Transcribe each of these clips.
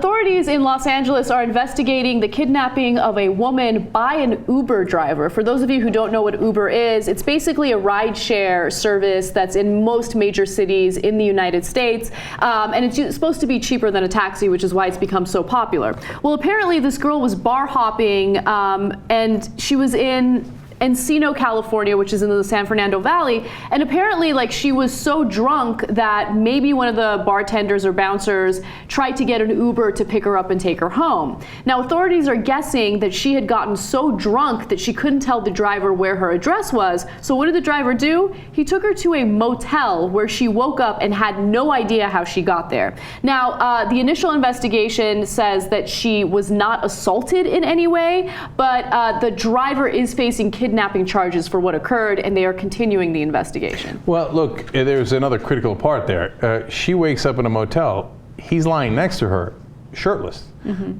authorities in Los Angeles are investigating the kidnapping of a woman by an Uber driver. For those of you who don't know what Uber is, it's basically a rideshare service that's in most major cities in the United States, and it's supposed to be cheaper than a taxi, which is why it's become so popular. Well, apparently this girl was bar hopping, and she was in Encino, California, which is in the San Fernando Valley, and apparently she was so drunk that maybe one of the bartenders or bouncers tried to get an Uber to pick her up and take her home. Now authorities are guessing that she had gotten so drunk that she couldn't tell the driver where her address was. So what did the driver do? He took her to a motel where she woke up and had no idea how she got there. Now the initial investigation says that she was not assaulted in any way, but the driver is facing kidnapping charges for what occurred, and they are continuing the investigation. Well, look, there's another critical part there. She wakes up in a motel. He's lying next to her, shirtless.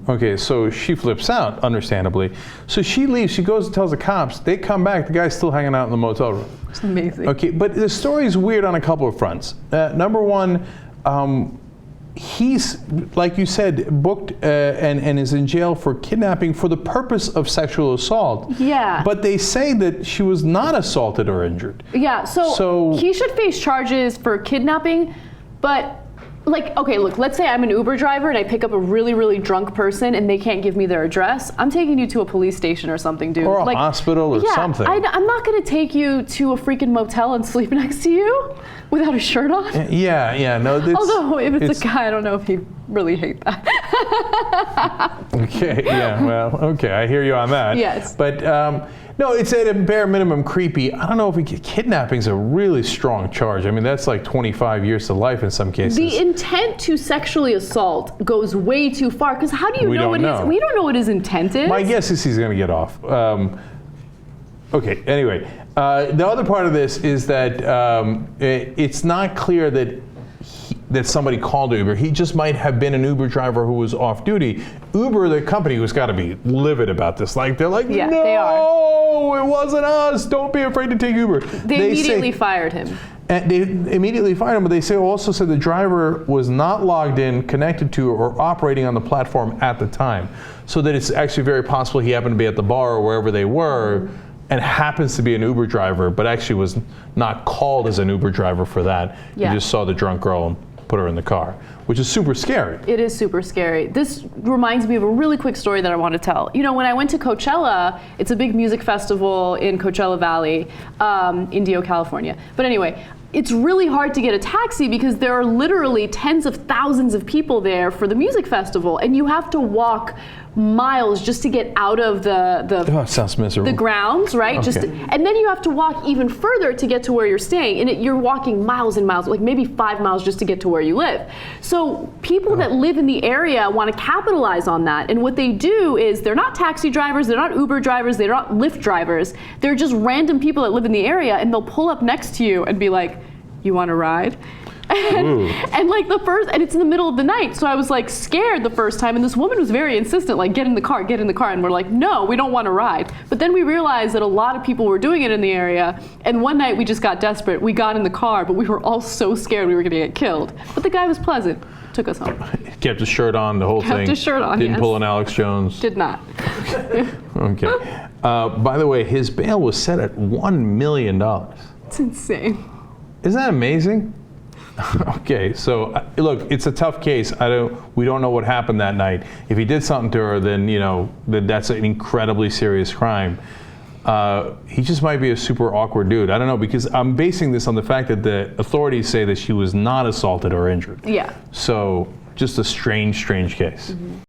Okay, so she flips out, understandably. So she leaves. She goes and tells the cops. They come back. The guy's still hanging out in the motel room. It's amazing. Okay, but the story is weird on a couple of fronts. Number one, he's, like you said, booked and is in jail for kidnapping for the purpose of sexual assault. Yeah. But they say that she was not assaulted or injured. Yeah, so he should face charges for kidnapping, but okay, look, let's say I'm an Uber driver and I pick up a really, really drunk person and they can't give me their address. I'm taking you to a police station or something, dude. Or a hospital or something. I'm not going to take you to a freaking motel and sleep next to you without a shirt on. Yeah, no. Although if it's a guy, I don't know if he'd really hate that. Okay, yeah, well, okay, I hear you on that. Yes. But no, it's at a bare minimum creepy. I don't know if kidnapping's a really strong charge. I mean, that's like 25 years to life in some cases. The intent to sexually assault goes way too far, because how do you know what his, we don't know what his intent is. My guess is he's going to get off. Okay, anyway, the other part of this is that it's not clear that somebody called Uber. He just might have been an Uber driver who was off duty. Uber, the company, has got to be livid about this. They're like, yeah, no, they are. It wasn't us. Don't be afraid to take Uber. They immediately fired him. And they immediately fired him, but they also said the driver was not logged in, connected to, or operating on the platform at the time. So that it's actually very possible he happened to be at the bar or wherever they were, and happens to be an Uber driver, but actually was not called as an Uber driver for that. Yeah. You just saw the drunk girl and put her in the car, which is super scary. It is super scary. This reminds me of a really quick story that I want to tell. You know, when I went to Coachella, it's a big music festival in Coachella Valley, Indio, California. But anyway, it's really hard to get a taxi because there are literally tens of thousands of people there for the music festival, and you have to walk miles just to get out of it sounds miserable. The grounds, right? Okay. And then you have to walk even further to get to where you're staying, and you're walking miles and miles, like maybe 5 miles just to get to where you live. So people that live in the area want to capitalize on that, and what they do is they're not taxi drivers, they're not Uber drivers, they're not Lyft drivers, they're just random people that live in the area, and they'll pull up next to you and be like, "You want to ride?" And it's in the middle of the night, so I was like scared the first time, and this woman was very insistent, like, get in the car, and we're like, no, we don't want to ride. But then we realized that a lot of people were doing it in the area, and one night we just got desperate. We got in the car, but we were all so scared we were going to get killed. But the guy was pleasant, took us home. Kept his shirt on, the whole thing. Kept his shirt on, Didn't pull an Alex Jones. Did not. Okay. By the way, his bail was set at $1 million. It's insane. Isn't that amazing? Okay, so look, it's a tough case. We don't know what happened that night. If he did something to her, then that's an incredibly serious crime. He just might be a super awkward dude. I don't know, because I'm basing this on the fact that the authorities say that she was not assaulted or injured. Yeah. So just a strange case.